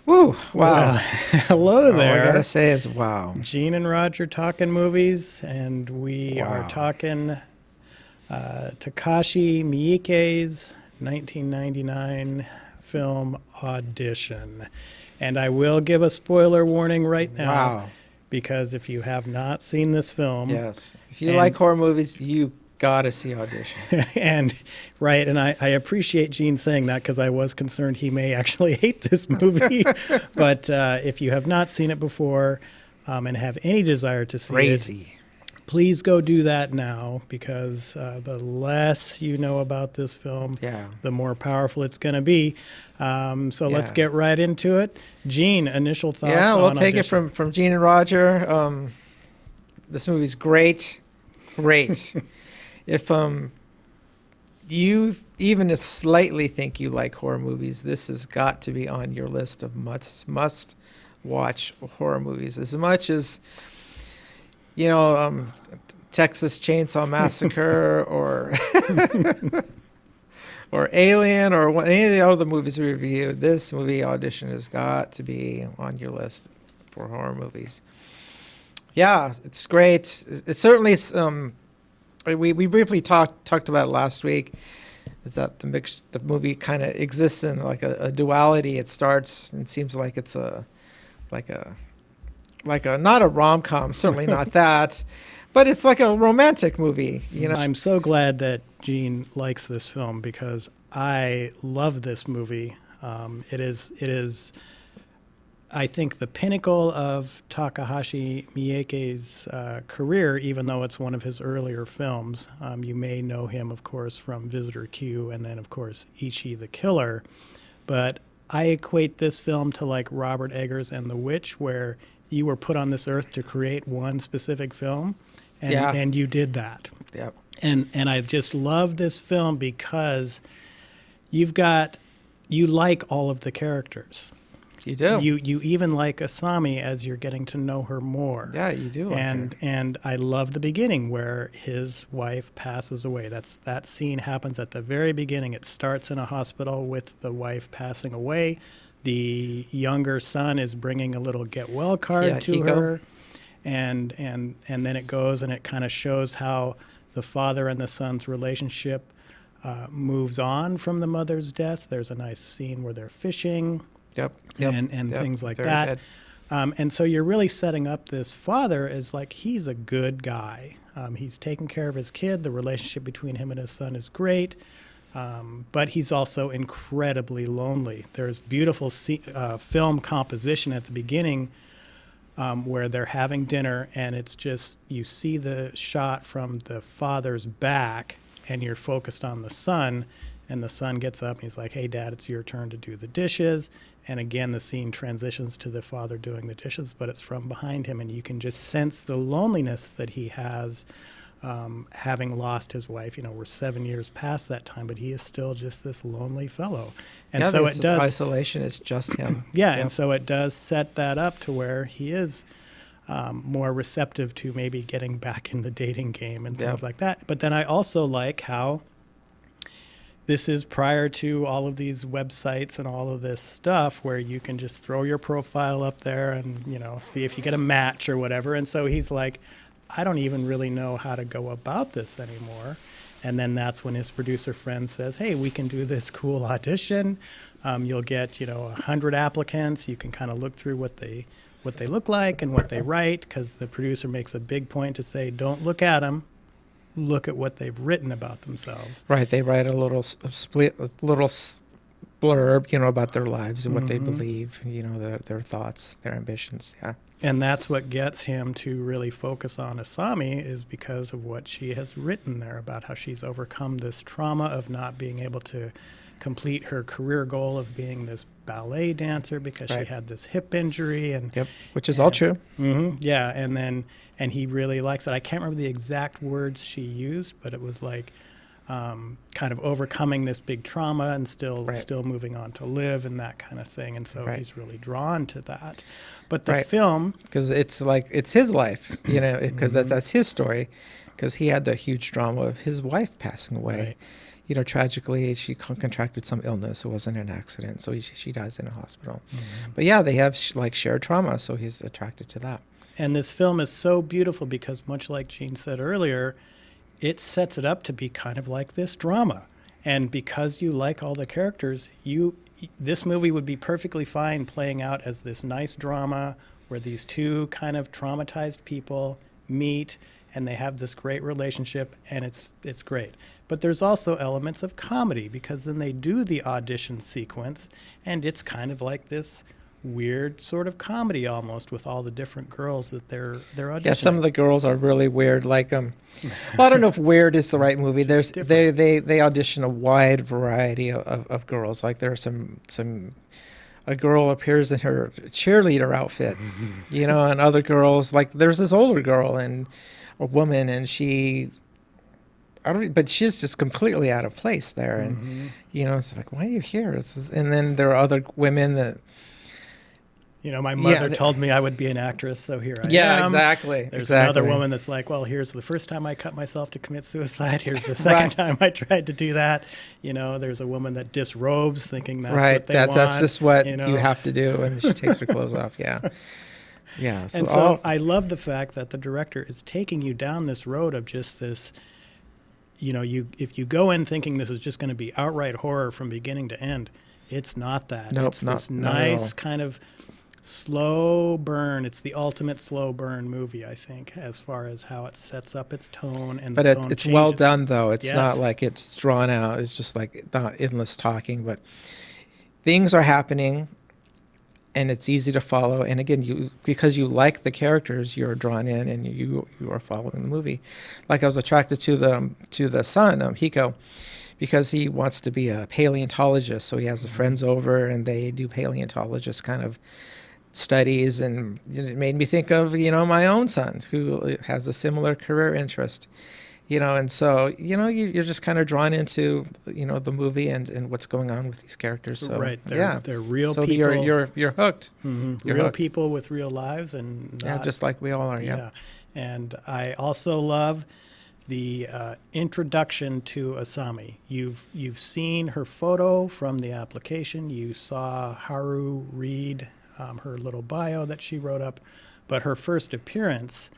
Woo! Well, Wow. hello All I gotta there. say is wow. Gene and Roger talking movies, and we are Wow. talking Takashi Miike's 1999 film Audition. And I will give a spoiler warning right now Wow. because if you have not seen this film, Yes. If you like and horror movies, you gotta see Audition. and right, and I appreciate Gene saying that because I was concerned he may actually hate this movie. But if you have not seen it before and have any desire to see it, Crazy. please go do that now because the less you know about this film, Yeah. the more powerful it's going to be. So let's Yeah. get right into it. Gene, initial thoughts Yeah, we'll on take it Audition? from Gene and Roger. This movie's great. Great. If you even slightly think you like horror movies, this has got to be on your list of must watch horror movies. As much as you know, Texas Chainsaw Massacre or or Alien or any of the other movies we reviewed, this movie Audition has got to be on your list for horror movies. Yeah, it's great. It certainly is. We briefly talked about it last week. Is that the movie kind of exists in like a duality. It starts and seems like it's like a like a not a rom-com, certainly not that, but it's like a romantic movie, you know. I'm so glad that Gene likes this film because I love this movie. It is, I think, the pinnacle of Takahashi Miike's career, even though it's one of his earlier films. You may know him, of course, from Visitor Q and then, of course, Ichi the Killer. But I equate this film to like Robert Eggers and The Witch, where you were put on this earth to create one specific film, and, Yeah. and you did that. Yep. And I just love this film because you like all of the characters. You do. You even like Asami as you're getting to know her more. Yeah, you do like her. And I love the beginning where his wife passes away. That scene happens at the very beginning. It starts in a hospital with the wife passing away. The younger son is bringing a little get well card Yeah, to Hiko. her, and then it goes and it kind of shows how the father and the son's relationship moves on from the mother's death. There's a nice scene where they're fishing Yep. and Yep. things like Very that. good. And so you're really setting up this father as like he's a good guy. He's taking care of his kid. The relationship between him and his son is great. But he's also incredibly lonely. There's beautiful film composition at the beginning where they're having dinner, and it's just you see the shot from the father's back, and you're focused on the son, and the son gets up and he's like, "Hey, Dad, it's your turn to do the dishes." And again, the scene transitions to the father doing the dishes, but it's from behind him, and you can just sense the loneliness that he has. Having lost his wife, we're 7 years past that time, but he is still just this lonely fellow. And Yeah, so this it does. isolation is just him. Yeah, Yep. and so it does set that up to where he is more receptive to maybe getting back in the dating game and things Yep. like that. But then I also like how this is prior to all of these websites and all of this stuff where you can just throw your profile up there and, see if you get a match or whatever. And so he's like, I don't even really know how to go about this anymore. And then that's when his producer friend says, hey, we can do this cool audition. You'll get, 100 applicants. You can kind of look through what they look like and what they write, because the producer makes a big point to say, don't look at them. Look at what they've written about themselves. Right. They write a little blurb, about their lives and what they believe, their thoughts, their ambitions. Yeah. And that's what gets him to really focus on Asami, is because of what she has written there about how she's overcome this trauma of not being able to complete her career goal of being this ballet dancer because Right. she had this hip injury. And Yep. Which is all true. yeah, and he really likes it. I can't remember the exact words she used, but it was like kind of overcoming this big trauma and still moving on to live and that kind of thing. And so he's really drawn to that. But the film, because it's his life, because that's his story, because he had the huge drama of his wife passing away. tragically she contracted some illness. It wasn't an accident, so she dies in a hospital. But yeah, they have like shared trauma, so he's attracted to that. And this film is so beautiful because, much like Gene said earlier, it sets it up to be kind of like this drama. And because you like all the characters, this movie would be perfectly fine playing out as this nice drama where these two kind of traumatized people meet and they have this great relationship, and it's great. But there's also elements of comedy because then they do the audition sequence, and it's kind of like this weird sort of comedy almost with all the different girls that they're auditioning. Yeah, some of the girls are really weird. Like, well, I don't know if weird is the right movie. They audition a wide variety of girls. Like there's a girl appears in her cheerleader outfit, and other girls, like there's this older girl and a woman, and but she's just completely out of place there. And, it's like, why are you here? And then there are other women that, my mother told me I would be an actress, so here I am. Yeah, exactly. There's another woman that's like, well, here's the first time I cut myself to commit suicide. Here's the second time I tried to do that. There's a woman that disrobes thinking that's what they want. That's just what you have to do, and she takes her clothes off, yeah. Yeah. So I love the fact that the director is taking you down this road of just this, if you go in thinking this is just going to be outright horror from beginning to end, it's not that. Nope, it's this nice kind of slow burn. It's the ultimate slow burn movie, I think, as far as how it sets up its tone. But it's well done, though. It's not like it's drawn out. It's just like not endless talking, but things are happening, and it's easy to follow. And again, because you like the characters, you're drawn in, and you are following the movie. Like I was attracted to the son, Hiko, because he wants to be a paleontologist. So he has the friends over, and they do paleontologist kind of studies, and it made me think of my own son who has a similar career interest, and so you're just kind of drawn into the movie and what's going on with these characters. So they're real so people. You're hooked. You're real hooked. People with real lives, and just like we all are. Yeah. And I also love the introduction to Asami. You've seen her photo from the application. You saw Haru read her little bio that she wrote up, but her first appearance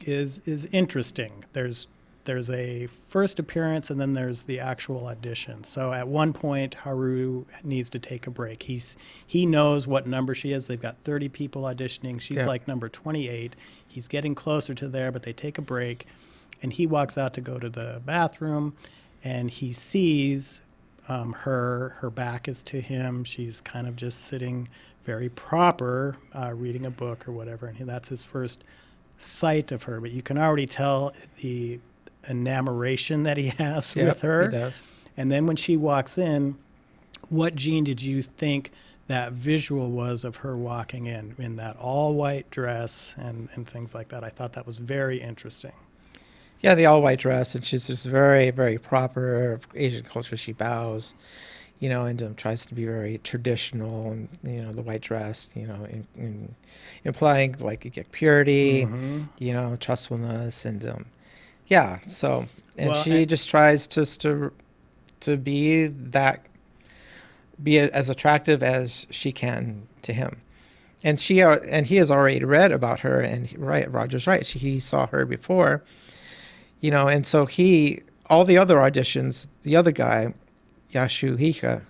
is interesting. There's a first appearance, and then there's the actual audition. So at one point, Haru needs to take a break. He knows what number she is. They've got 30 people auditioning. She's like number 28. He's getting closer to there, but they take a break, and he walks out to go to the bathroom, and he sees her back is to him. She's kind of just sitting very proper, reading a book or whatever, and that's his first sight of her. But you can already tell the enamoration that he has with her. He does. And then when she walks in, what, Gene, did you think that visual was of her walking in that all-white dress and things like that? I thought that was very interesting. Yeah, the all-white dress, and she's just very, very proper of Asian culture. She bows, and tries to be very traditional, and the white dress, implying like purity, trustfulness, and So, and she just tries to be as attractive as she can to him. And he has already read about her, and Roger's right. He saw her before. And so all the other auditions, the other guy, Yasuhika,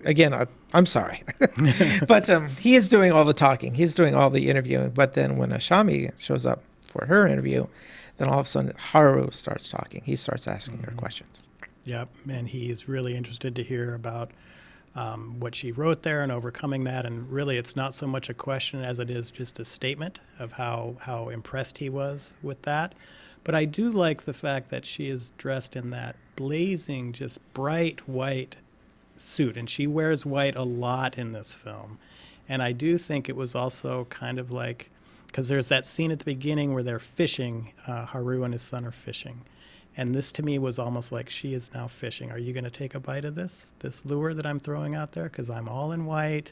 again, I'm sorry, but he is doing all the talking. He's doing all the interviewing. But then when Asami shows up for her interview, then all of a sudden Haru starts talking. He starts asking her questions. Yep, and he's really interested to hear about what she wrote there and overcoming that. And really, it's not so much a question as it is just a statement of how impressed he was with that. But I do like the fact that she is dressed in that blazing, just bright white suit. And she wears white a lot in this film. And I do think it was also kind of like, because there's that scene at the beginning where they're fishing, Haru and his son are fishing. And this to me was almost like she is now fishing. Are you going to take a bite of this lure that I'm throwing out there? Because I'm all in white,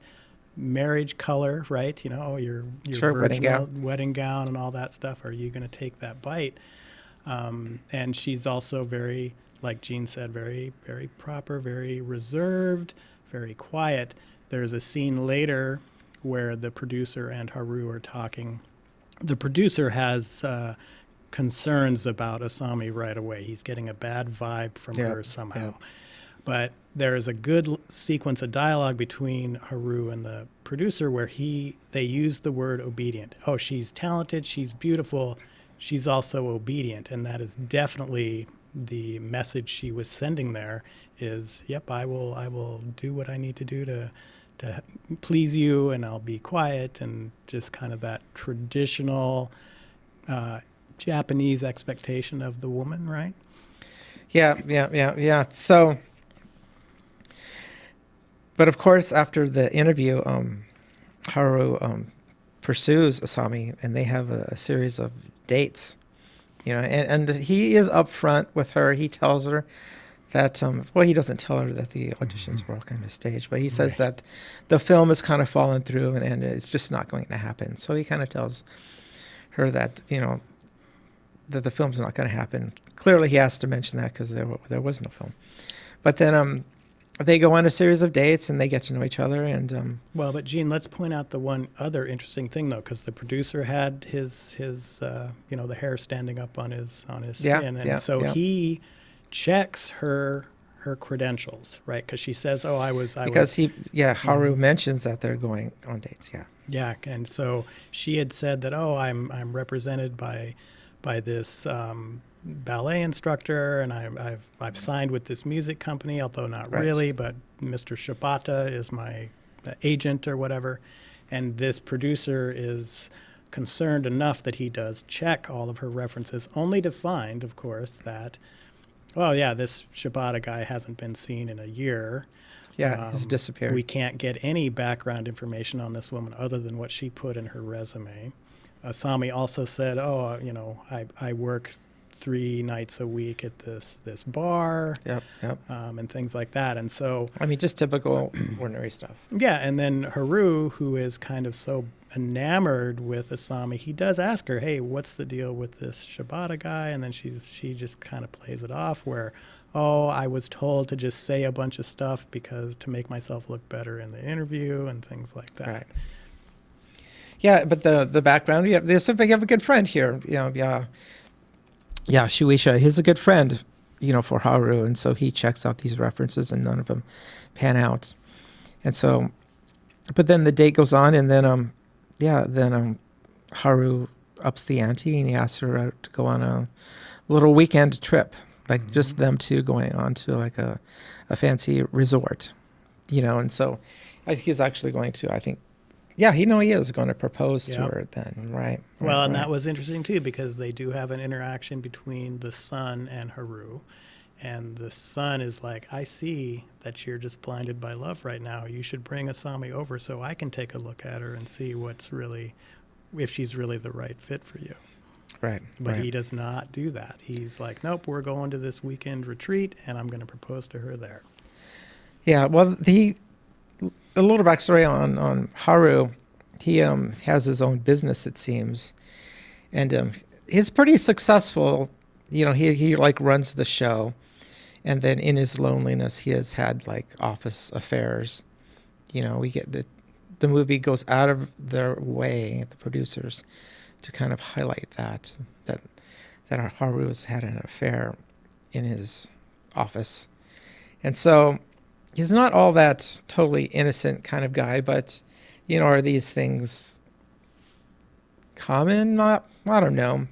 marriage color, right? Your sure, wedding gown and all that stuff. Are you going to take that bite? And she's also very like Gene said, very, very proper, very reserved, very quiet. There's a scene later where the producer and Haru are talking. The producer has concerns about Asami right away. He's getting a bad vibe from her somehow. Yep. But there is a good sequence of dialogue between Haru and the producer where they use the word obedient. Oh, she's talented, she's beautiful, she's also obedient. And that is definitely the message she was sending there is, yep, I will do what I need to do to please you, and I'll be quiet, and just kind of that traditional Japanese expectation of the woman, right? Yeah. So, but of course, after the interview, Haru pursues Asami, and they have a series of dates, and he is upfront with her. He tells her that, well, he doesn't tell her that the auditions were all kind of staged, but he says that the film is kind of fallen through and it's just not going to happen. So he kind of tells her that, that the film's not going to happen. Clearly he has to mention that because there was no film. But then they go on a series of dates and they get to know each other. And well, but Gene, let's point out the one other interesting thing though, because the producer had his the hair standing up on his skin, and he checks her credentials, right? Because she says, "Oh, Haru mentions that they're going on dates." Yeah, and so she had said that, "Oh, I'm represented by this ballet instructor, and I've signed with this music company, although not really, but Mr. Shibata is my agent or whatever." And this producer is concerned enough that he does check all of her references, only to find, of course, that, well, yeah, this Shibata guy hasn't been seen in a year. Yeah, he's disappeared. We can't get any background information on this woman other than what she put in her resume. Asami also said, "Oh, I work 3 nights a week at this bar." Yep. And things like that. And so, I mean, just typical ordinary stuff. Yeah, and then Haru, who is kind of so enamored with Asami, he does ask her, "Hey, what's the deal with this Shibata guy?" And then she just kind of plays it off where, "Oh, I was told to just say a bunch of stuff because to make myself look better in the interview," and things like that. Right. Yeah, but the background, you have a good friend here. Shueisha, he's a good friend, for Haru, and so he checks out these references, and none of them pan out. And so, but then the date goes on, and then Haru ups the ante, and he asks her to go on a little weekend trip, like just them two going on to like a fancy resort, and so he's actually going to, I think, he is going to propose to her then, right? Well, and that was interesting too, because they do have an interaction between the son and Haru. And the son is like, "I see that you're just blinded by love right now. You should bring Asami over so I can take a look at her and see if she's really the right fit for you." Right. But he does not do that. He's like, "Nope, we're going to this weekend retreat and I'm going to propose to her there." Yeah, well, a little backstory on Haru. He has his own business, it seems, and he's pretty successful. He like runs the show, and then in his loneliness, he has had like office affairs. We get the movie goes out of their way, the producers, to kind of highlight that Haru has had an affair in his office, and so he's not all that totally innocent kind of guy, but, are these things common? Not, I don't know.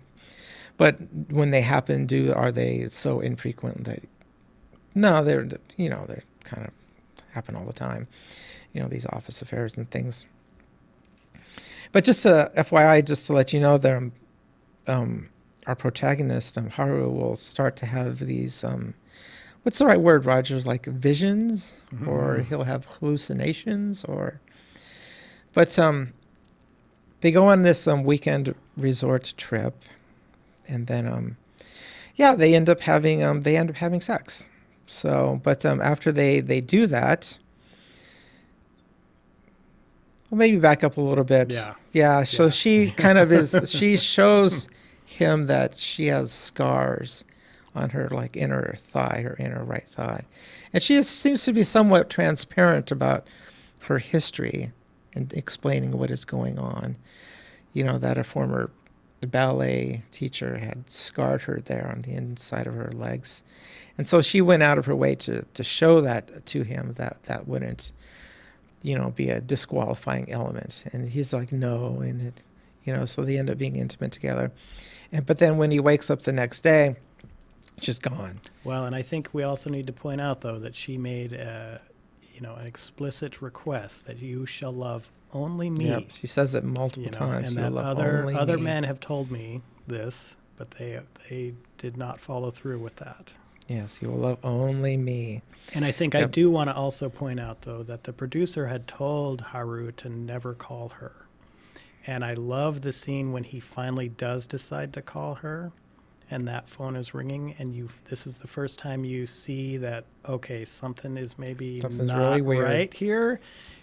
But when they happen, are they so infrequent that, no, they're kind of happen all the time, these office affairs and things. But just FYI, just to let you know, our protagonist, Haru, will start to have these, what's the right word, Roger? Like visions, or he'll have hallucinations, but they go on this weekend resort trip, and then they end up having sex. So, but after they do that, well, maybe back up a little bit. Yeah. So she kind of she shows him that she has scars on her like inner thigh, her inner right thigh. And she seems to be somewhat transparent about her history and explaining what is going on. You know, that a former ballet teacher had scarred her there on the inside of her legs. And so she went out of her way to show that to him, that wouldn't, you know, be a disqualifying element. And he's like, no. And it, you know, so they end up being intimate together. But then when he wakes up the next day, she's gone. Well, and I think we also need to point out, though, that she made, an explicit request that you shall love only me. Yep, she says it multiple times. And You'll that love only other me. men have told me this, but they did not follow through with that. Yes, you will love only me. And I think I do want to also point out, though, that the producer had told Haru to never call her. And I love the scene when he finally does decide to call her, and that phone is ringing, and this is the first time you see that, okay, something's not really weird right here,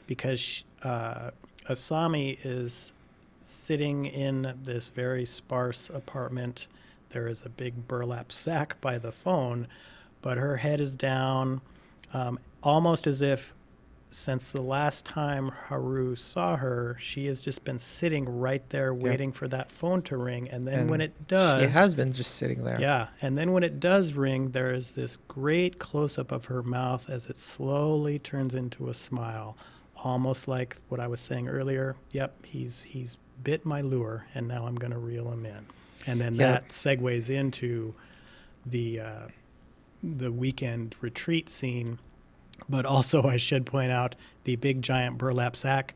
because Asami is sitting in this very sparse apartment. There is a big burlap sack by the phone, but her head is down, almost as if since the last time Haru saw her, she has just been sitting right there waiting for that phone to ring. And then when it does... She has been just sitting there. Yeah. And then when it does ring, there is this great close-up of her mouth as it slowly turns into a smile, almost like what I was saying earlier. Yep, he's bit my lure, and now I'm going to reel him in. And then that segues into the weekend retreat scene. But also, I should point out, the big giant burlap sack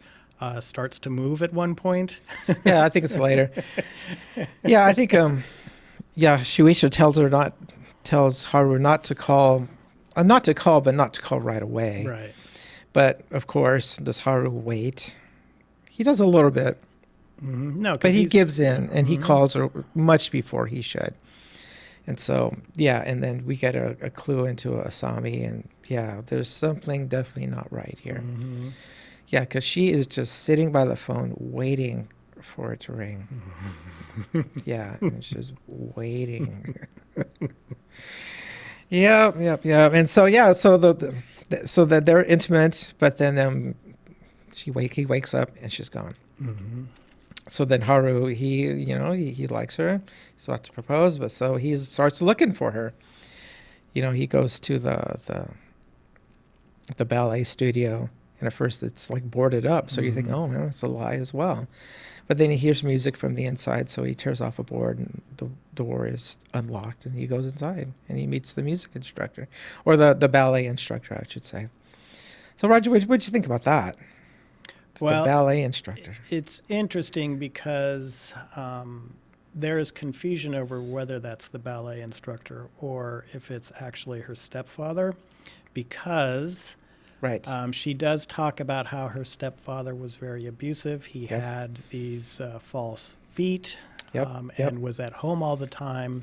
starts to move at one point. Yeah, I think it's later. Yeah, I think, Shueisha tells Haru not to call right away. Right. But, of course, does Haru wait? He does a little bit. Mm-hmm. No, but he gives in, and he calls her much before he should. And so, and then we get a clue into Asami, and there's something definitely not right here. Mm-hmm. Yeah, because she is just sitting by the phone waiting for it to ring. Yeah, and she's waiting. Yep. And so, so that they're intimate, but then he wakes up and she's gone. Mm-hmm. So then Haru, he likes her. He's about to propose, but so he starts looking for her. You know, he goes to the ballet studio, and at first it's like boarded up. So you think, oh man, that's a lie as well. But then he hears music from the inside, so he tears off a board, and the door is unlocked, and he goes inside, and he meets the music instructor, or the ballet instructor, I should say. So Roger, what did you think about that? Well, the ballet instructor. It's interesting because there is confusion over whether that's the ballet instructor or if it's actually her stepfather, because she does talk about how her stepfather was very abusive. He had these false feet and was at home all the time,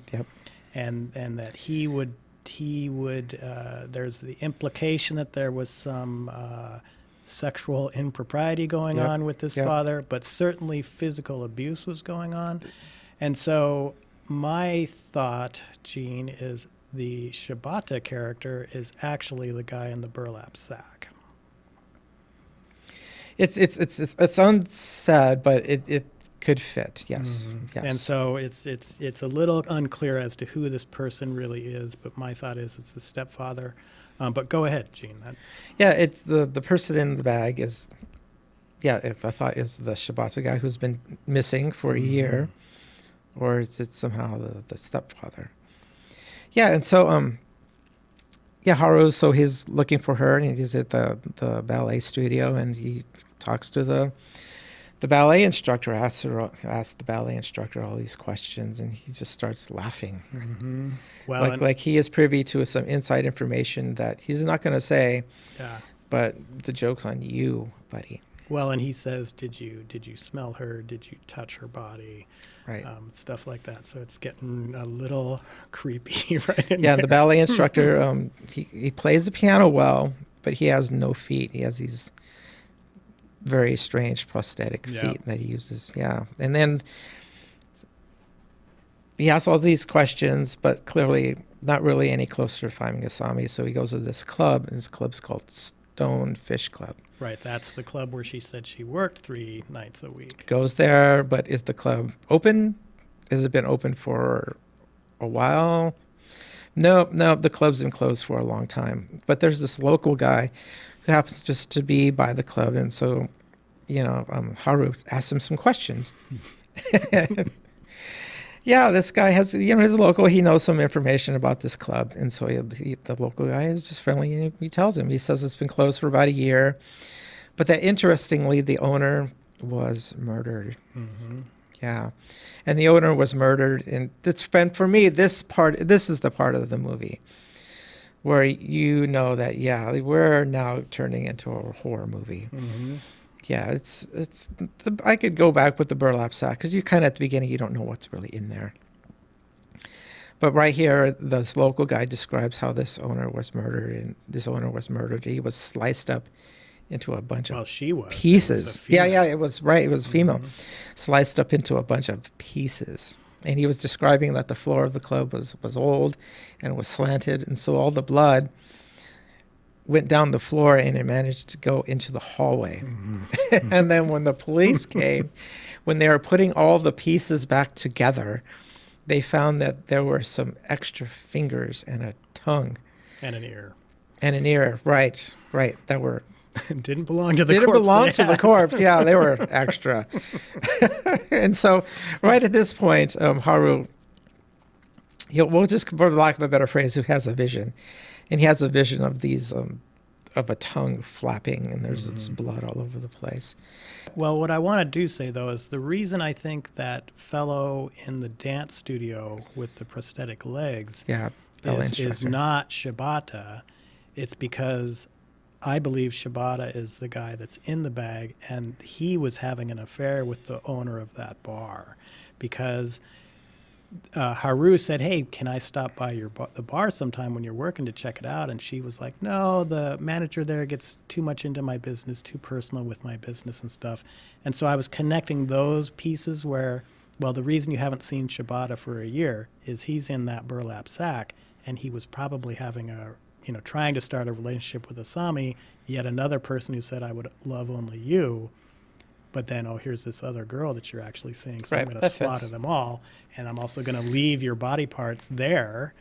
and that he would there's the implication that there was some sexual impropriety going on with this father, but certainly physical abuse was going on. And so my thought, Gene, is the Shibata character is actually the guy in the burlap sack. It sounds sad, but it could fit. Yes. Mm-hmm. Yes. And so it's a little unclear as to who this person really is, but my thought is it's the stepfather. But go ahead, Gene. It's the person in the bag is, if I thought is the Shibata guy who's been missing for a year, or is it somehow the stepfather? Yeah, and so Haru, so he's looking for her, and he's at the ballet studio, and he talks to the ballet instructor, asks the ballet instructor all these questions, and he just starts laughing. Mm-hmm. Well, like he is privy to some inside information that he's not going to say. Yeah. But the joke's on you, buddy. Well, and he says, "Did you smell her? Did you touch her body?" Right. Stuff like that. So it's getting a little creepy, right? Yeah, the ballet instructor, he plays the piano well, but he has no feet. He has these very strange prosthetic feet that he uses. Yeah, and then he asks all these questions, but clearly not really any closer to finding Asami. So he goes to this club, and this club's called Stone Fish Club. Right, that's the club where she said she worked 3 nights a week. Goes there, but is the club open? Has it been open for a while? No, the club's been closed for a long time. But there's this local guy who happens just to be by the club, and so, Haru asks him some questions. Yeah, this guy has, he's local. He knows some information about this club. And so the local guy is just friendly. And he tells him, he says it's been closed for about a year. But that interestingly, the owner was murdered. Mm-hmm. Yeah. And the owner was murdered. And for me, this is the part of the movie where you know that, we're now turning into a horror movie. Mm-hmm. Yeah, I could go back with the burlap sack because you kind of at the beginning, you don't know what's really in there. But right here, this local guy describes how this owner was murdered, and this owner was murdered. He was sliced up into a bunch of she was. pieces. It was it was right. It was female, sliced up into a bunch of pieces. And he was describing that the floor of the club was old and was slanted, and so all the blood went down the floor and it managed to go into the hallway. Mm-hmm. And then when the police came, when they were putting all the pieces back together, they found that there were some extra fingers and a tongue. And an ear. Right. That were... Didn't belong to the corpse. Didn't belong to the corpse. Yeah, they were extra. And so right at this point, Haru, we'll just, for lack of a better phrase, who has a vision. And he has a vision of these, of a tongue flapping, and there's this blood all over the place. Well, what I want to say, though, is the reason I think that fellow in the dance studio with the prosthetic legs is not Shibata. It's because I believe Shibata is the guy that's in the bag, and he was having an affair with the owner of that bar because... Haru said, "Hey, can I stop by the bar sometime when you're working to check it out?" And she was like, "No, the manager there gets too much into my business, too personal with my business and stuff." And so I was connecting those pieces where, well, the reason you haven't seen Shibata for a year is he's in that burlap sack, and he was probably having trying to start a relationship with Asami, yet another person who said, "I would love only you." But then, here's this other girl that you're actually seeing, so I'm going to slaughter them all. And I'm also going to leave your body parts there,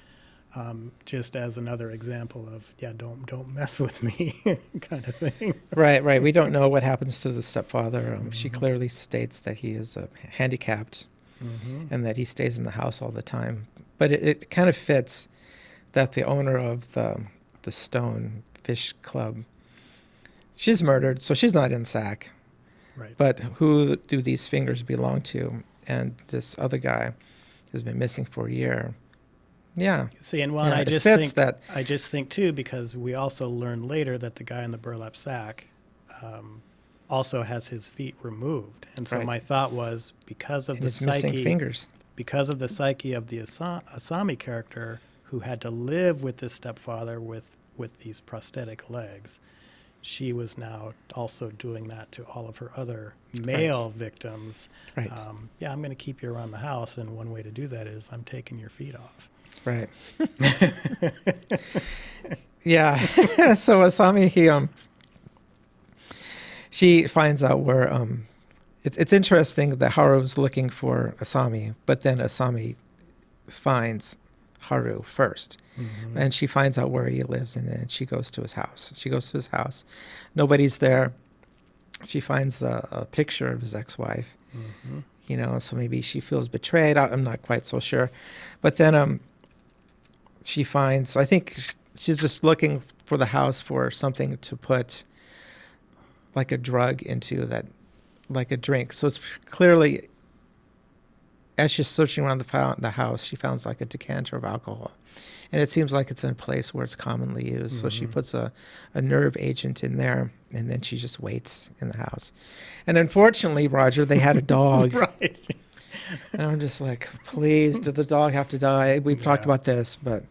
just as another example of, don't mess with me kind of thing. Right. We don't know what happens to the stepfather. She clearly states that he is handicapped and that he stays in the house all the time. But it kind of fits that the owner of the Stone Fish Club, she's murdered, so she's not in sack. Right. But who do these fingers belong to? And this other guy has been missing for a year. Yeah. See, and I just think too, because we also learned later that the guy in the burlap sack also has his feet removed. And so my thought was because of the psyche, fingers. Because of the psyche of the Asami character who had to live with this stepfather with these prosthetic legs, she was now also doing that to all of her other male victims. Right. I'm going to keep you around the house, and one way to do that is I'm taking your feet off. Right. Yeah. So Asami, she finds out where it's interesting that Haru's looking for Asami, but then Asami finds Haru first. Mm-hmm. And she finds out where he lives, and then she goes to his house. Nobody's there. She finds a picture of his ex-wife. Mm-hmm. So maybe she feels betrayed. I'm not quite so sure. But then she finds, I think she's just looking for the house for something to put like a drug into that, like a drink. So it's clearly, as she's searching around the house, she finds like a decanter of alcohol. And it seems like it's in a place where it's commonly used. Mm-hmm. So she puts a nerve agent in there, and then she just waits in the house. And unfortunately, Roger, they had a dog. Right. And I'm just like, please, did the dog have to die? We've talked about this, but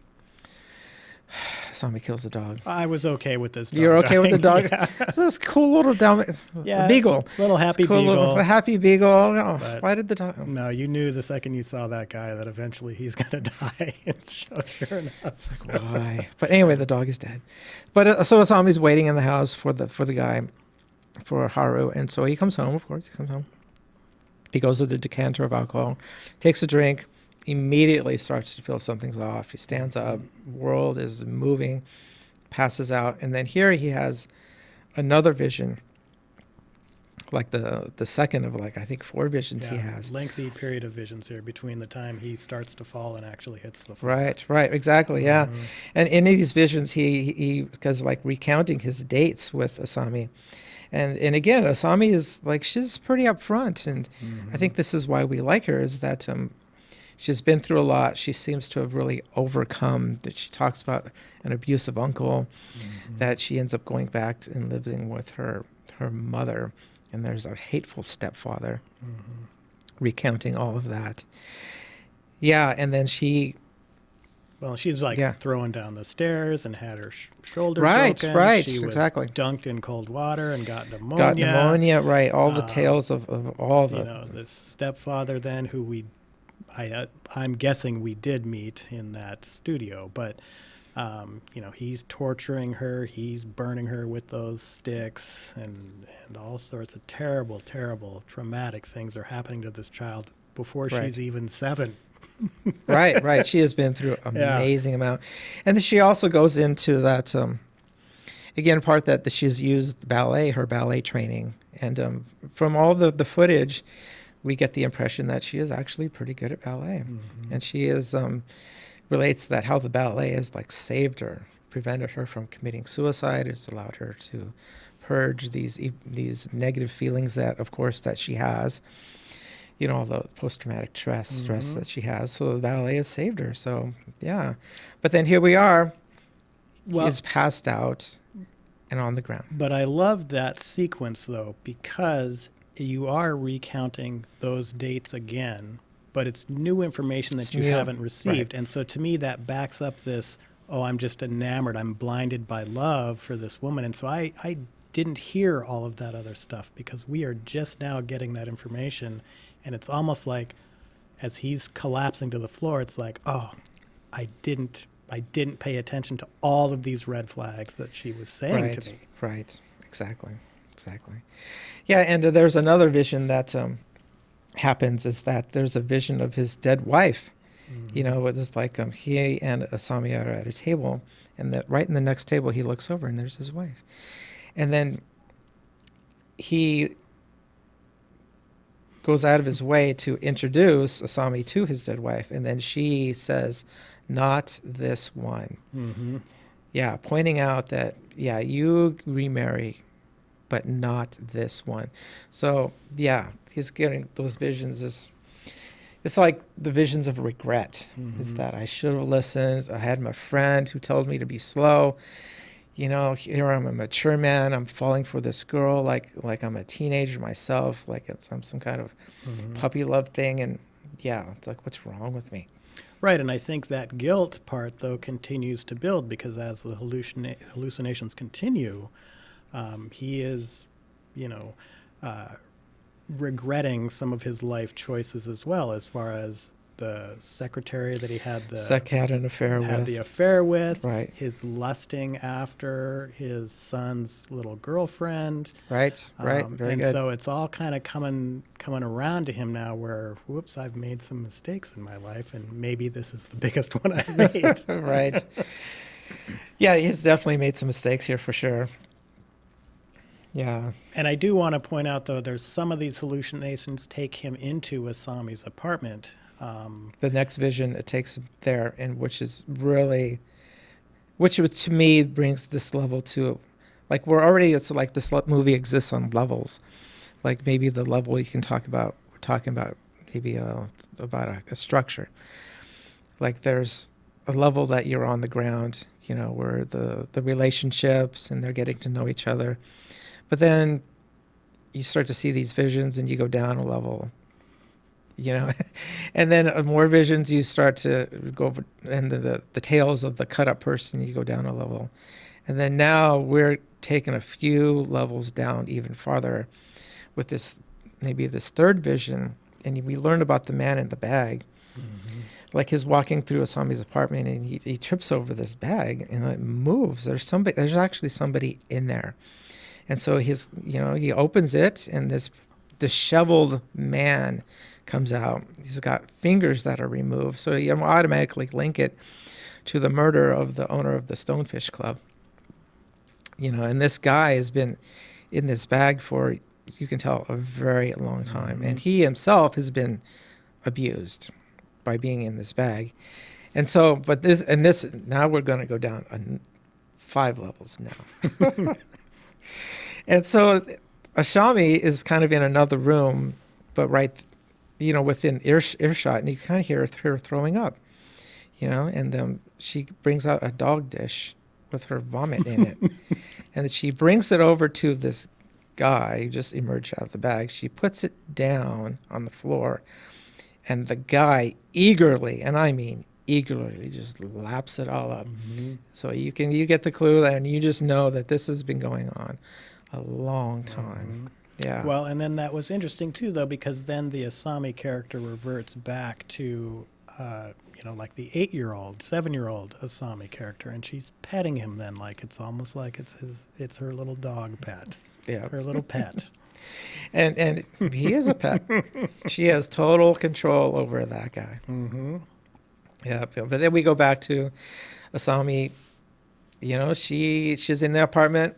Asami kills the dog. I was okay with this dog. You're okay with the dying. dog? Yeah. It's this cool little Yeah, beagle. little happy It's cool beagle. little happy beagle. Oh, But- why did the dog? No, you knew the second you saw that guy that eventually he's going to die. It's sure enough. Why? But anyway, the dog is dead. But so Asami's waiting in the house for the guy, for Haru, and so he comes home. Of course, he comes home. He goes to the decanter of alcohol, takes a drink, immediately starts to feel something's off. He stands up, world is moving, passes out, and then here he has another vision, like the second of like I think 4 visions he has. Lengthy period of visions here between the time he starts to fall and actually hits the floor. Right, exactly, yeah. Mhm. And in these visions, he because like recounting his dates with Asami, and again, Asami is like she's pretty upfront, and Mhm. I think this is why we like her is that she's been through a lot. She seems to have really overcome. That she talks about an abusive uncle, Mhm. that she ends up going back and living with her mother, and there's a hateful stepfather, Mhm. recounting all of that. Yeah, and then Well, she's like Yeah. throwing down the stairs and had her shoulder Right, broken. right, She was exactly. dunked in cold water and got pneumonia. got pneumonia, right? All the Uh, tales of all the The stepfather then, who I'm guessing we did meet in that studio, but he's torturing her, he's burning her with those sticks, and all sorts of terrible, terrible, traumatic things are happening to this child before Right. she's even 7. right. She has been through an Yeah. amazing amount, and then she also goes into that again part that she's used her ballet training, and from all the footage, we get the impression that she is actually pretty good at ballet, Mhm. and she is relates that how the ballet has like saved her, prevented her from committing suicide. It's allowed her to purge these negative feelings that, of course, that she has. All the post-traumatic stress Mhm. that she has. So the ballet has saved her. So yeah, but then here we are. Well- He's passed out and on the ground. But I love that sequence, though, because you are recounting those dates again, but it's new information that It's you new, haven't received. right. And so to me, that backs up this, I'm just enamored, I'm blinded by love for this woman. And so I didn't hear all of that other stuff because we are just now getting that information. And it's almost like as he's collapsing to the floor, it's like, I didn't pay attention to all of these red flags that she was saying to me. Right. Exactly. Yeah, and there's another vision that happens is that there's a vision of his dead wife. Mhm. It's like he and Asami are at a table, and that right in the next table he looks over and there's his wife, and then he goes out of his way to introduce Asami to his dead wife, and then she says, "Not this one." Mhm. Yeah, pointing out that you remarry, but not this one. So yeah, he's getting those visions. It's like the visions of regret. Is Mhm. that I should have listened. I had my friend who told me to be slow. Here I'm a mature man. I'm falling for this girl like I'm a teenager myself, like it's some kind of Mhm. puppy love thing. And yeah, it's like, what's wrong with me? Right, and I think that guilt part, though, continues to build because as the hallucinations continue, he is, regretting some of his life choices as well, as far as the secretary that he had Had an affair had the with. affair with, Right. his lusting after his son's little girlfriend. Right. Very and good. so it's all kind of coming around to him now where, whoops, I've made some mistakes in my life, and maybe this is the biggest one I've made. Right. Yeah, he's definitely made some mistakes here for sure. Yeah. And I do want to point out, though, there's some of these hallucinations take him into Asami's apartment. The next vision, it takes him there, and which to me brings this level to, like it's like this movie exists on levels. Like maybe the level you can talk about, we're talking about maybe about a structure. Like there's a level that you're on the ground, where the relationships and they're getting to know each other. But then you start to see these visions and you go down a level you know. And then more visions, you start to go over, and the tales of the cut up person, you go down a level. And then now we're taking a few levels down even farther with this, maybe this third vision. And we learn about the man in the bag. Like he's walking through Asami's apartment and he trips over this bag and it moves. There's actually somebody in there. And so he opens it and this disheveled man comes out. He's got fingers that are removed. So you automatically link it to the murder of the owner of the Stonefish Club. And this guy has been in this bag for, you can tell, a very long time. And he himself has been abused by being in this bag. And so, now we're going to go down 5 levels now. And so Ashami is kind of in another room, but within earshot, and you kind of hear her throwing up, and she brings out a dog dish with her vomit in it. And she brings it over to this guy who just emerged out of the bag. She puts it down on the floor, and the guy eagerly, and I mean eagerly, just laps it all up. So you get the clue, and you just know that this has been going on a long time. Yeah. Well, and then that was interesting too, though, because then the Asami character reverts back to, like the 8-year-old, 7-year-old Asami character, and she's petting him. Then, like it's almost like it's her little dog pet. Yeah. Her little pet. And he is a pet. She has total control over that guy. Yeah. But then we go back to Asami. She's in the apartment,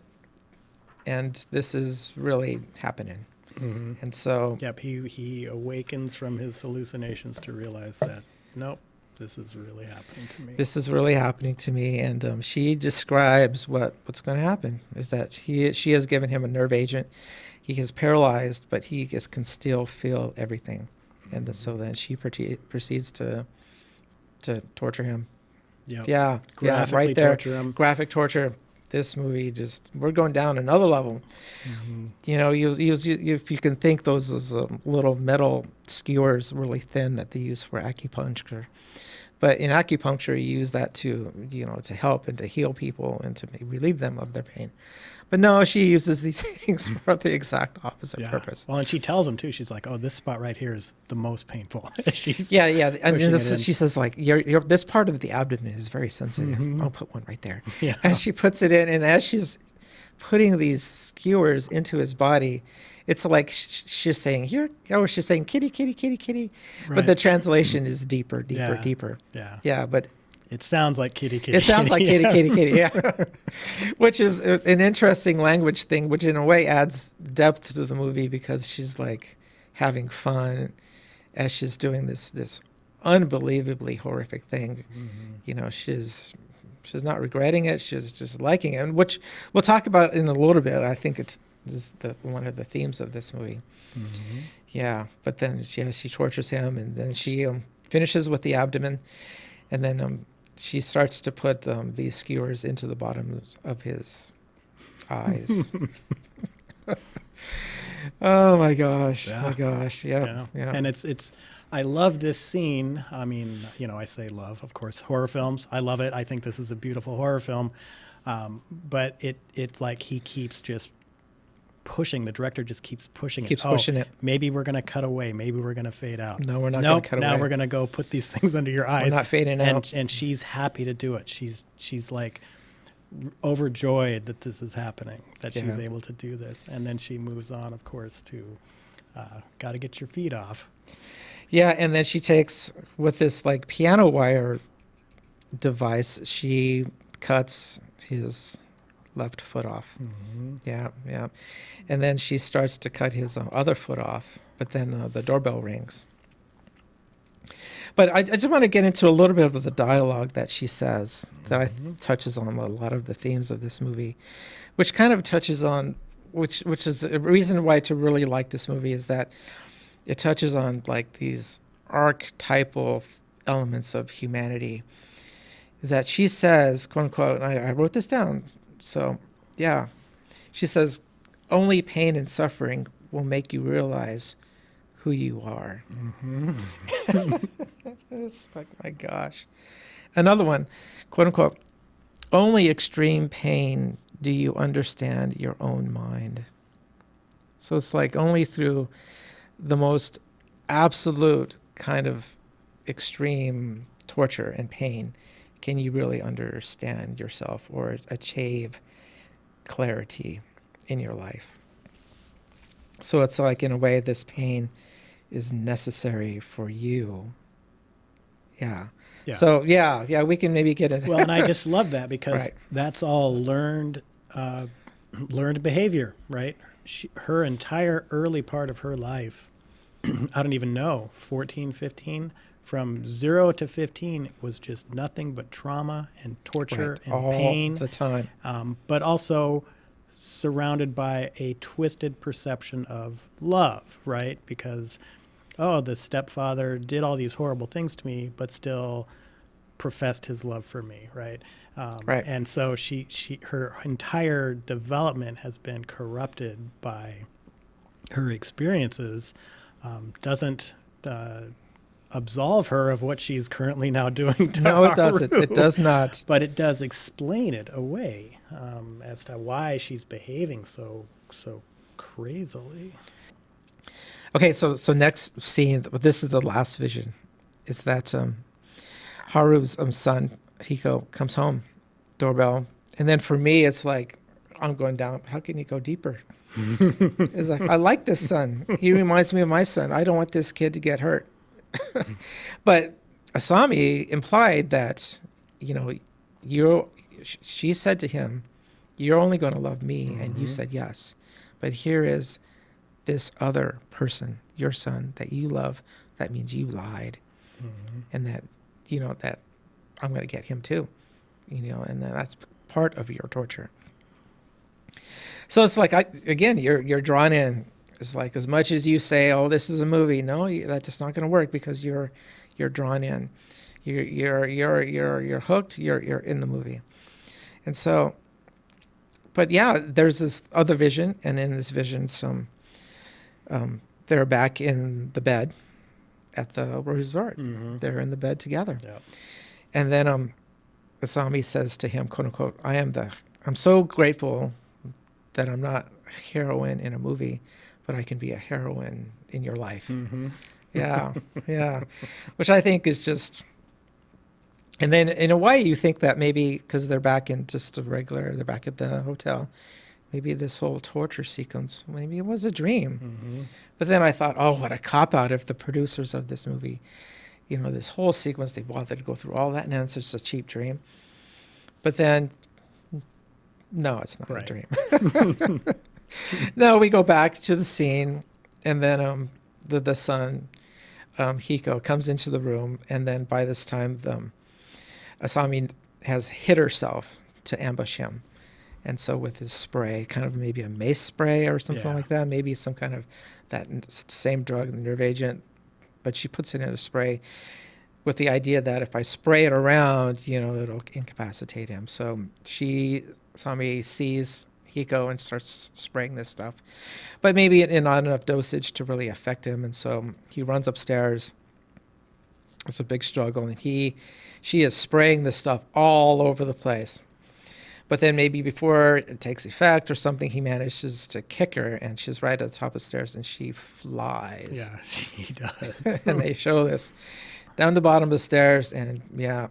and this is really happening. And so... Yep, he awakens from his hallucinations to realize that, nope, this is really happening to me. This is really happening to me. And she describes what's going to happen, is that she has given him a nerve agent. He is paralyzed, but he can still feel everything. And so then she proceeds to torture him. Yep. Yeah, right there. Torture him. Graphic torture. This movie we're going down another level. If you can think those as little metal skewers, really thin, that they use for acupuncture. But in acupuncture, you use that to help and to heal people and to relieve them of their pain. But no, she uses these things for the exact opposite purpose. Well, and she tells him too. She's like, "Oh, this spot right here is the most painful." Yeah. And she says, like, this part of the abdomen is very sensitive. I'll put one right there. Yeah. And she puts it in, and as she's putting these skewers into his body, it's like she's saying here, or she's saying kitty, kitty, kitty, kitty. Right. But the translation is deeper. Yeah. Yeah, but it sounds like kitty, kitty. it sounds like kitty, kitty, kitty. Yeah. Which is an interesting language thing, which in a way adds depth to the movie, because she's like having fun as she's doing this unbelievably horrific thing. She's not regretting it. She's just liking it, which we'll talk about in a little bit. I think it's one of the themes of this movie. Yeah, but then she tortures him, and then she finishes with the abdomen, and then she starts to put these skewers into the bottoms of his eyes. Oh my gosh! Yeah. My gosh! Yeah. And it's. I love this scene. I mean, I say love, of course, horror films. I love it. I think this is a beautiful horror film. But it's like he keeps just pushing. The director just keeps pushing it. Pushing it. Maybe we're going to cut away. Maybe we're going to fade out. No, we're not going to cut away. Now we're going to go put these things under your eyes. We're not fading out. And she's happy to do it. She's like overjoyed that this is happening, that she's able to do this. And then she moves on, of course, to got to get your feet off. Yeah, and then she takes, with this like piano wire device, she cuts his left foot off. Yeah. And then she starts to cut his other foot off, but then the doorbell rings. But I just want to get into a little bit of the dialogue that she says that touches on a lot of the themes of this movie, which kind of touches on, which is a reason why to really like this movie, is that it touches on like these archetypal elements of humanity. Is that she says, quote unquote, and I wrote this down. So, yeah. She says, only pain and suffering will make you realize who you are. Mm-hmm. It's like, my gosh. Another one, quote unquote, only extreme pain do you understand your own mind. So it's like only through the most absolute kind of extreme torture and pain can you really understand yourself or achieve clarity in your life. So it's like, in a way, this pain is necessary for you. Yeah. Yeah. So yeah, we can maybe get it. Well, and I just love that because Right. that's all learned behavior, right? Her entire early part of her life, I don't even know, 14, 15, from 0 to 15 was just nothing but trauma and torture Right. and All pain, the time. but also surrounded by a twisted perception of love, right? Because, oh, the stepfather did all these horrible things to me, but still professed his love for me, right? Right. And so her entire development has been corrupted by her experiences. Doesn't absolve her of what she's currently now doing to No, it doesn't. It does not. But it does explain it away as to why she's behaving so crazily. Okay, so next scene, this is the last vision, is that Haru's son, Hiko, comes home, doorbell. And then for me, it's like, I'm going down. How can you go deeper? It's like, I like this son. He reminds me of my son. I don't want this kid to get hurt. But Asami implied that, she said to him, you're only going to love me. And you said yes. But here is this other person, your son, that you love. That means you lied. And that, that I'm going to get him too, and that's part of your torture. So it's like, you're drawn in. It's like, as much as you say, oh, this is a movie, no, that's not going to work, because you're drawn in. You're hooked. You're in the movie. And so, but yeah, there's this other vision, and in this vision, they're back in the bed at the resort. They're in the bed together. Yep. And then Asami says to him, quote unquote, I'm so grateful that I'm not a heroine in a movie, but I can be a heroine in your life. Yeah. Which I think is just, and then in a way you think that maybe because they're back in just they're back at the hotel, maybe this whole torture sequence, maybe it was a dream. But then I thought, oh, what a cop-out if the producers of this movie, this whole sequence, they bothered to go through all that, and then it's just a cheap dream. But then, no, it's not a dream. No, we go back to the scene, and then the son, Hiko, comes into the room, and then by this time, Asami has hid herself to ambush him. And so with his spray, kind of maybe a mace spray or something like that, maybe some kind of that same drug, the nerve agent, but she puts it in a spray with the idea that if I spray it around, it'll incapacitate him. So Asami sees Hiko and starts spraying this stuff, but maybe in not enough dosage to really affect him. And so he runs upstairs. It's a big struggle, and she is spraying this stuff all over the place. But then maybe before it takes effect or something, he manages to kick her, and she's right at the top of the stairs, and she flies. Yeah, she does. And they show this down the bottom of the stairs, and her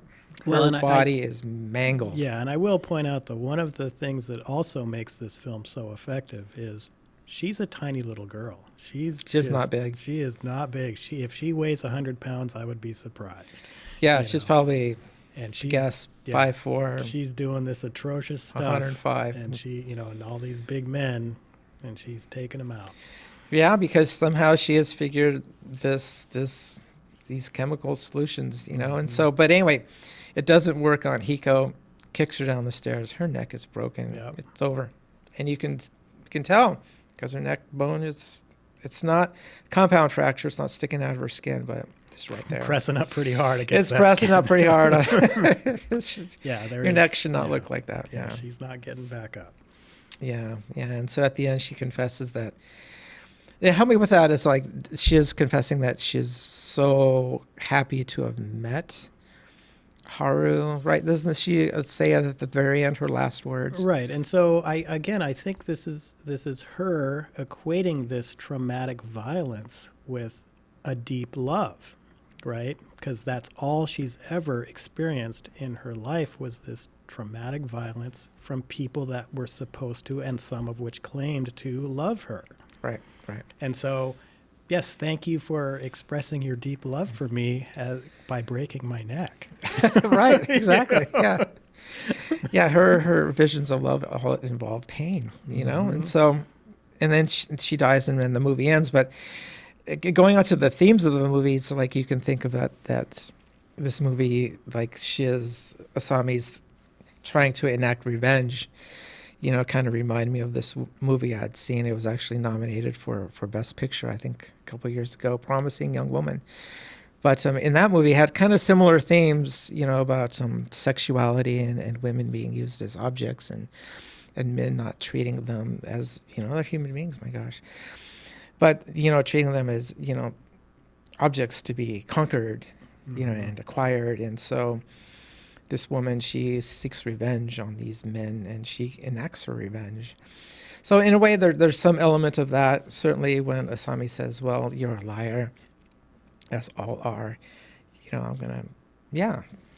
body is mangled. Yeah, and I will point out that one of the things that also makes this film so effective is she's a tiny little girl. She's not big. She is not big. If she weighs 100 pounds, I would be surprised. Yeah, she's probably, and she's, 5'4". She's doing this atrocious stuff. 105. And she, and all these big men, and she's taking them out. Yeah, because somehow she has figured these chemical solutions, and so, but anyway, it doesn't work on Hiko, kicks her down the stairs. Her neck is broken. Yep. It's over. And you can tell because her neck bone it's not compound fracture. It's not sticking out of her skin, but it's right there. Pressing up pretty hard against It's pressing up pretty hard. Your neck should not look like that. Yeah. She's not getting back up. Yeah. And so at the end, she confesses that Yeah, help me with that. Is like she is confessing that she's so happy to have met Haru, right? Doesn't she say at the very end her last words? Right. And so I think this is her equating this traumatic violence with a deep love, right? Because that's all she's ever experienced in her life was this traumatic violence from people that were supposed to, and some of which claimed to love her. Right, right. And so, yes, thank you for expressing your deep love for me by breaking my neck. Right, exactly. Yeah. Yeah, her visions of love all involve pain, you know? And so, and then she dies and then the movie ends. But going on to the themes of the movies, like you can think of that this movie, like Asami's trying to enact revenge, you know, kind of remind me of this movie I'd seen. It was actually nominated for Best Picture, I think, a couple of years ago, Promising Young Woman. But in that movie, it had kind of similar themes, you know, about sexuality and women being used as objects and men not treating them as, you know, they're human beings, my gosh. But, you know, treating them as, you know, objects to be conquered, you know, and acquired. And so this woman, she seeks revenge on these men and she enacts her revenge. So in a way, there's some element of that. Certainly when Asami says, well, you're a liar, as all are, you know, I'm going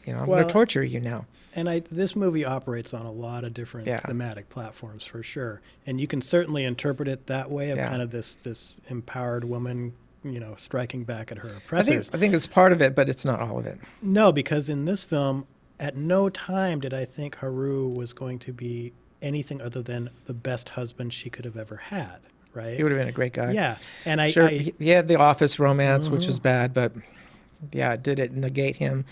to torture you now. And this movie operates on a lot of different thematic platforms for sure. And you can certainly interpret it that way of kind of this empowered woman, you know, striking back at her oppressors. I think it's part of it, but it's not all of it. No, because in this film, at no time did I think Haru was going to be anything other than the best husband she could have ever had, right? He would have been a great guy. Yeah. And he had the office romance, which was bad, but yeah, did it negate him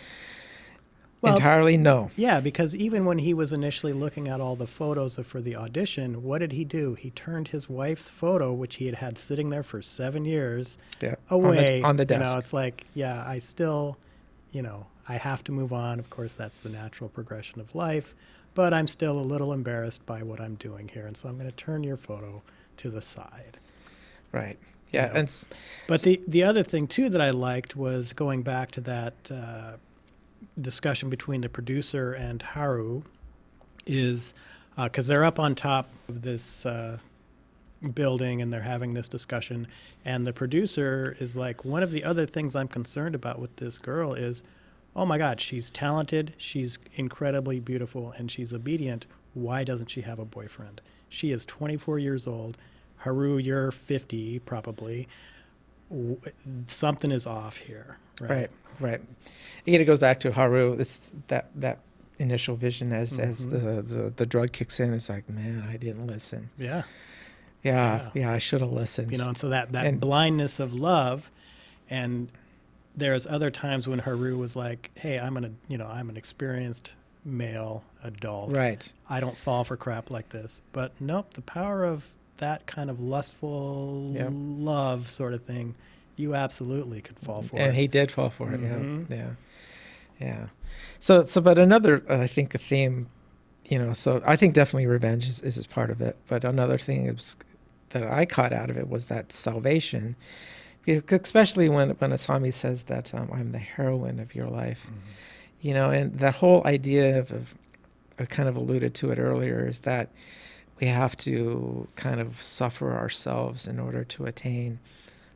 entirely? No. Yeah, because even when he was initially looking at all the photos for the audition, what did he do? He turned his wife's photo, which he had had sitting there for 7 years, away. On the desk. You know, it's like, I still, you know, I have to move on. Of course, that's the natural progression of life, but I'm still a little embarrassed by what I'm doing here. And so I'm going to turn your photo to the side. Right. Yeah. You know? But the other thing, too, that I liked was going back to that discussion between the producer and Haru is because they're up on top of this building and they're having this discussion. And the producer is like, one of the other things I'm concerned about with this girl is, oh my God, she's talented, she's incredibly beautiful, and she's obedient. Why doesn't she have a boyfriend? She is 24 years old. Haru, you're 50 probably. Something is off here. Right. Again, it goes back to Haru. It's that initial vision as the drug kicks in. It's like, man, I didn't listen. Yeah, I should have listened. You know, and so that blindness of love, and there's other times when Haru was like, hey, I'm an experienced male adult. Right. I don't fall for crap like this. But nope, the power of that kind of lustful love sort of thing, you absolutely could fall for it. And he did fall for it. Yeah. So, but another, I think, a theme, you know, so I think definitely revenge is part of it. But another thing that I caught out of it was that salvation, especially when Asami says that I'm the heroine of your life, you know, and that whole idea of I kind of alluded to it earlier, is that we have to kind of suffer ourselves in order to attain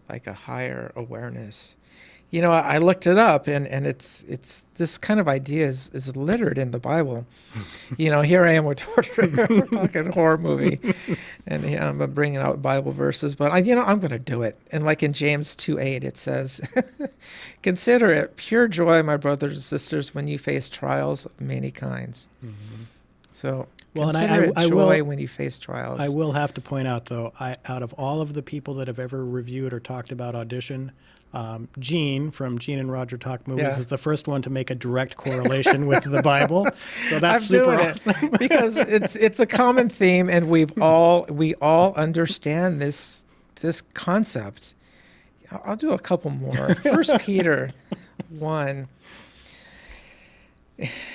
like a higher awareness. You know, I looked it up, and it's this kind of idea is littered in the Bible. You know, here I am, we're talking horror movie, and I'm bringing out Bible verses, but I'm going to do it. And like in James 2:8, it says, "Consider it pure joy, my brothers and sisters, when you face trials of many kinds." So consider it joy when you face trials. I will have to point out, though, out of all of the people that have ever reviewed or talked about Audition, Gene from Gene and Roger Talk Movies is the first one to make a direct correlation with the Bible. So that's super awesome. Because it's a common theme, and we all understand this concept. I'll do a couple more. First Peter 1.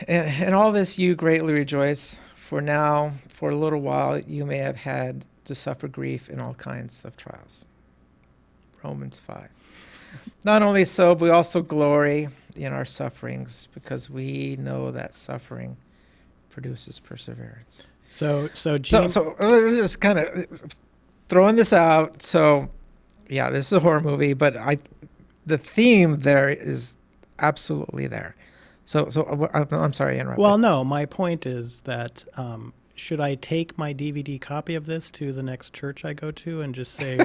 And all this you greatly rejoice, for now, for a little while, you may have had to suffer grief in all kinds of trials. Romans 5. Not only so, but we also glory in our sufferings because we know that suffering produces perseverance. So So, Gene, just kind of throwing this out. So, yeah, this is a horror movie, but the theme there is absolutely there. So I'm sorry to interrupt. well, no, my point is that should I take my DVD copy of this to the next church I go to and just say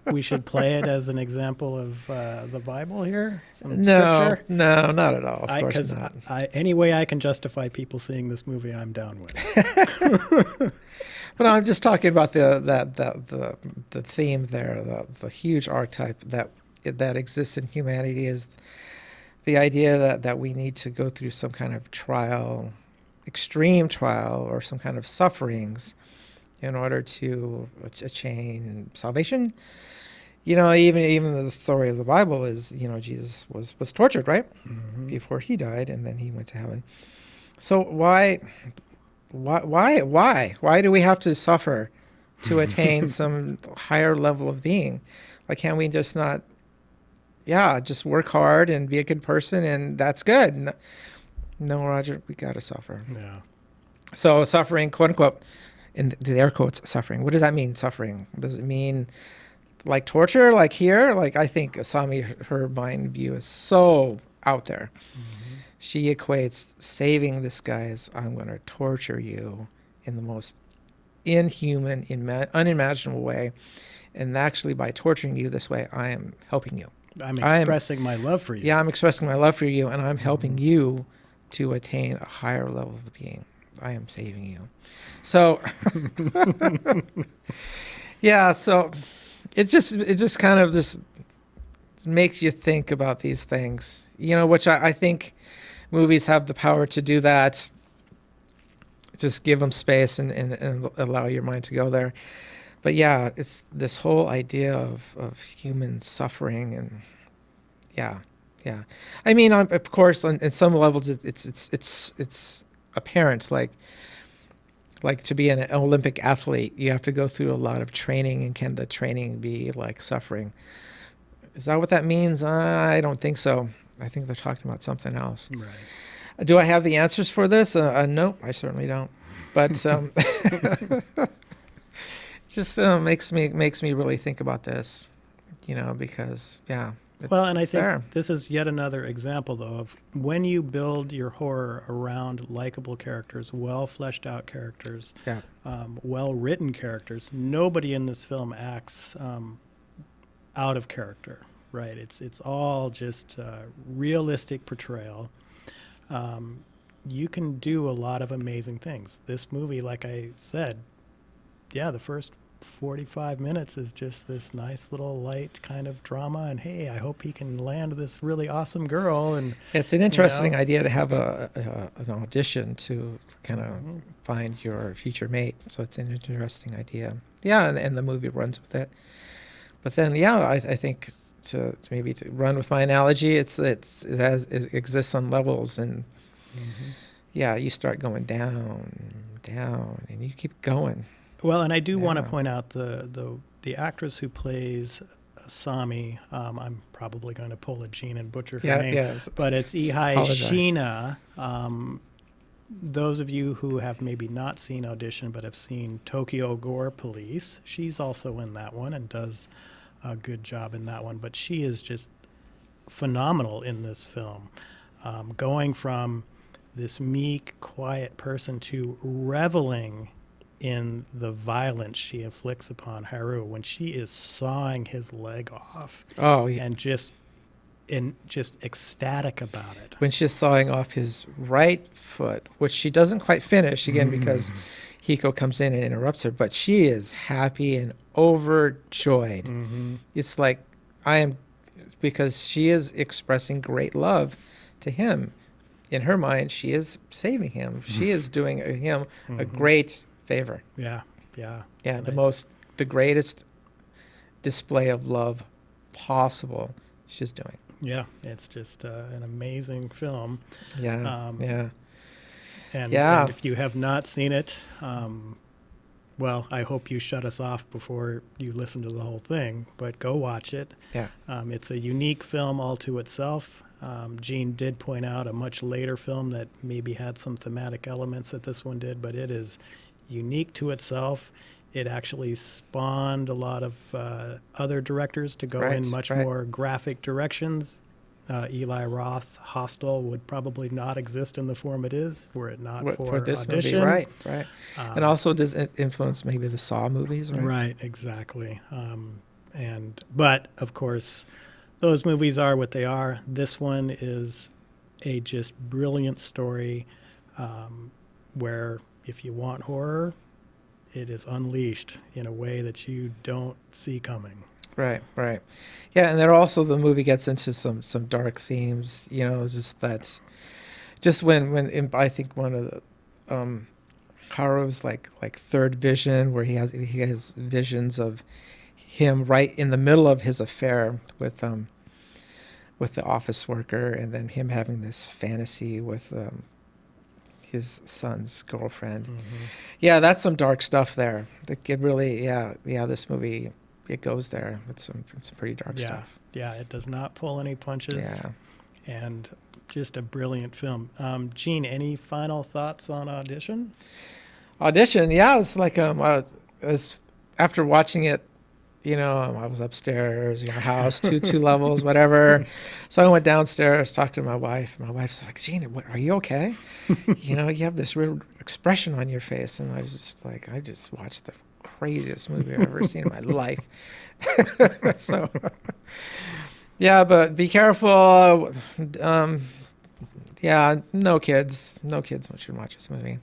we should play it as an example of the Bible here? Some scripture? No, not at all. Of course Because not. any way I can justify people seeing this movie, I'm down with. But I'm just talking about the theme there, the huge archetype that exists in humanity is the idea that we need to go through some kind of trial, extreme trial, or some kind of sufferings in order to attain salvation. Even the story of the Bible is, Jesus was tortured, right? Mm-hmm. Before he died, and then he went to heaven. So why do we have to suffer to attain some higher level of being? Like, can't we just not, just work hard and be a good person, and that's good? No, Roger, we got to suffer. Yeah. So suffering, quote unquote, in the air quotes, suffering. What does that mean, suffering? Does it mean like torture, like here? Like, I think Asami, her mind view is so out there. Mm-hmm. She equates saving this guy as, I'm going to torture you in the most inhuman, unimaginable way. And actually, by torturing you this way, I am helping you. I'm expressing my love for you. Yeah, I'm expressing my love for you, and I'm helping you to attain a higher level of being. I am saving you. So, so it just kind of just makes you think about these things, which I think movies have the power to do that. Just give them space and allow your mind to go there. But yeah, it's this whole idea of human suffering, and yeah. I mean, of course, on some levels, it's apparent. Like to be an Olympic athlete, you have to go through a lot of training, and can the training be like suffering? Is that what that means? I don't think so. I think they're talking about something else. Right. Do I have the answers for this? No, I certainly don't. But just makes me really think about this, because Well, and I think there. this is yet another example, though, of when you build your horror around likable characters, well fleshed out characters, well written characters. Nobody in this film acts out of character, right? It's all just realistic portrayal. You can do a lot of amazing things. This movie, like I said, the first 45 minutes is just this nice little light kind of drama, and hey, I hope he can land this really awesome girl. And it's an interesting idea to have an audition to kind of find your future mate. So it's an interesting idea. And the movie runs with it. But then, I think to run with my analogy, it exists on levels, and you start going down, and you keep going. Well, and I do want to point out the actress who plays Asami. I'm probably going to pull a Gene and butcher her name, but it's Ihai Sheena. Those of you who have maybe not seen Audition but have seen Tokyo Gore Police, she's also in that one and does a good job in that one. But she is just phenomenal in this film, going from this meek, quiet person to reveling in the violence she inflicts upon Haru when she is sawing his leg off. Oh, yeah. And just ecstatic about it. When she's sawing off his right foot, which she doesn't quite finish, again, because Hiko comes in and interrupts her, but she is happy and overjoyed. It's like, because she is expressing great love to him. In her mind, she is saving him. She is doing him a great favor. Yeah. The greatest display of love possible she's doing. Yeah, it's just an amazing film. And if you have not seen it, well, I hope you shut us off before you listen to the whole thing, but go watch it. Yeah. It's a unique film all to itself. Gene did point out a much later film that maybe had some thematic elements that this one did, but it is unique to itself. It actually spawned a lot of other directors to go in much more graphic directions. Eli Roth's Hostel would probably not exist in the form it is were it not for this Audition. movie. Right. And also does it influence maybe the Saw movies, right? Right, exactly. But of course, those movies are what they are. This one is a just brilliant story where if you want horror, it is unleashed in a way that you don't see coming. Right. Yeah, and there also the movie gets into some dark themes. Just when I think one of the Haru's like third vision, where he has visions of him right in the middle of his affair with the office worker, and then him having this fantasy with his son's girlfriend. Mm-hmm. Yeah, that's some dark stuff there. It really, this movie, it goes there. It's some pretty dark stuff. Yeah, it does not pull any punches. Yeah. And just a brilliant film. Gene, any final thoughts on Audition? Audition, yeah, it's like after watching it, I was upstairs, house, two levels, whatever. So I went downstairs, talked to my wife. My wife's like, Gene, are you okay? You have this real expression on your face. And I was just like, I just watched the craziest movie I've ever seen in my life. So, yeah, but be careful. No kids should watch this movie.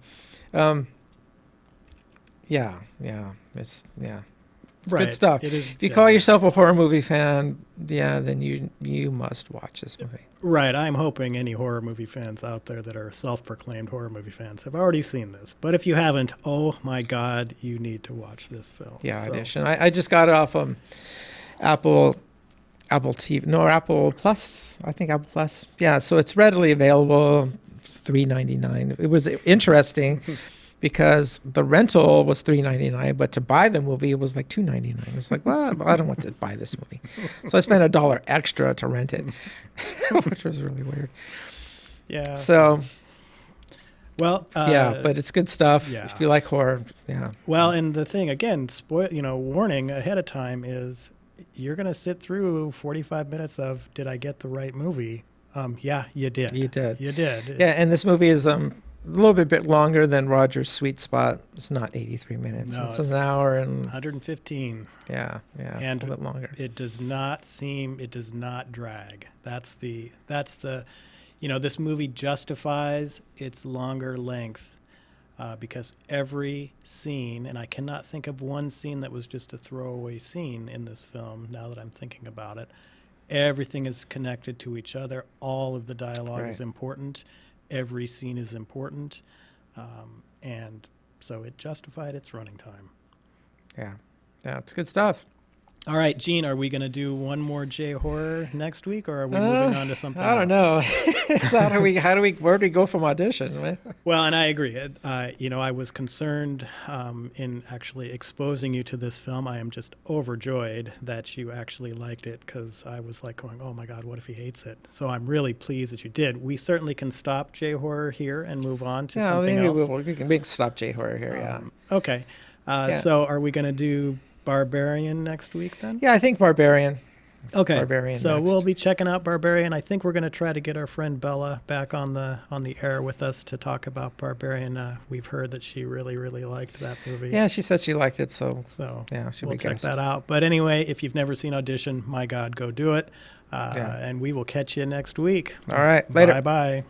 It's good stuff. It is, if you call yourself a horror movie fan, then you must watch this movie. Right. I'm hoping any horror movie fans out there that are self-proclaimed horror movie fans have already seen this. But if you haven't, oh my God, you need to watch this film. Yeah, Audition. I just got it off Apple TV. No, Apple Plus. I think Apple Plus. Yeah, so it's readily available. It's $3.99. It was interesting. Because the rental was $3.99, but to buy the movie it was like $2.99. It was like, well, I don't want to buy this movie, so I spent $1 extra to rent it, which was really weird. Yeah. So. Well. But it's good stuff. Yeah. If you like horror. Yeah. Well, and the thing again, warning ahead of time is you're going to sit through 45 minutes of did I get the right movie? Yeah, you did. You did. It's, and this movie is a little bit longer than Roger's Sweet Spot. It's not 83 minutes. No, it's an hour and 115. Yeah, and it's a little bit longer. It does not drag. That's the this movie justifies its longer length because every scene, and I cannot think of one scene that was just a throwaway scene in this film now that I'm thinking about it. Everything is connected to each other. All of the dialogue is important. Every scene is important, and so it justified its running time. Yeah, it's good stuff. All right, Gene, are we going to do one more J-horror next week, or are we moving on to something else? I don't know. Where do we go from Audition, man? Well, and I agree. I was concerned in actually exposing you to this film. I am just overjoyed that you actually liked it, because I was like going, oh my God, what if he hates it? So I'm really pleased that you did. We certainly can stop J-horror here and move on to something else. We can stop J-horror here, Okay. So are we going to do Barbarian next week then? Yeah, I think Barbarian. Okay. Barbarian. So next. we'll be checking out Barbarian. I think we're going to try to get our friend Bella back on the air with us to talk about Barbarian. We've heard that she really, really liked that movie. Yeah, she said she liked it. So yeah, we'll check that out. But anyway, if you've never seen Audition, my God, go do it. And we will catch you next week. All right. Later. Bye-bye.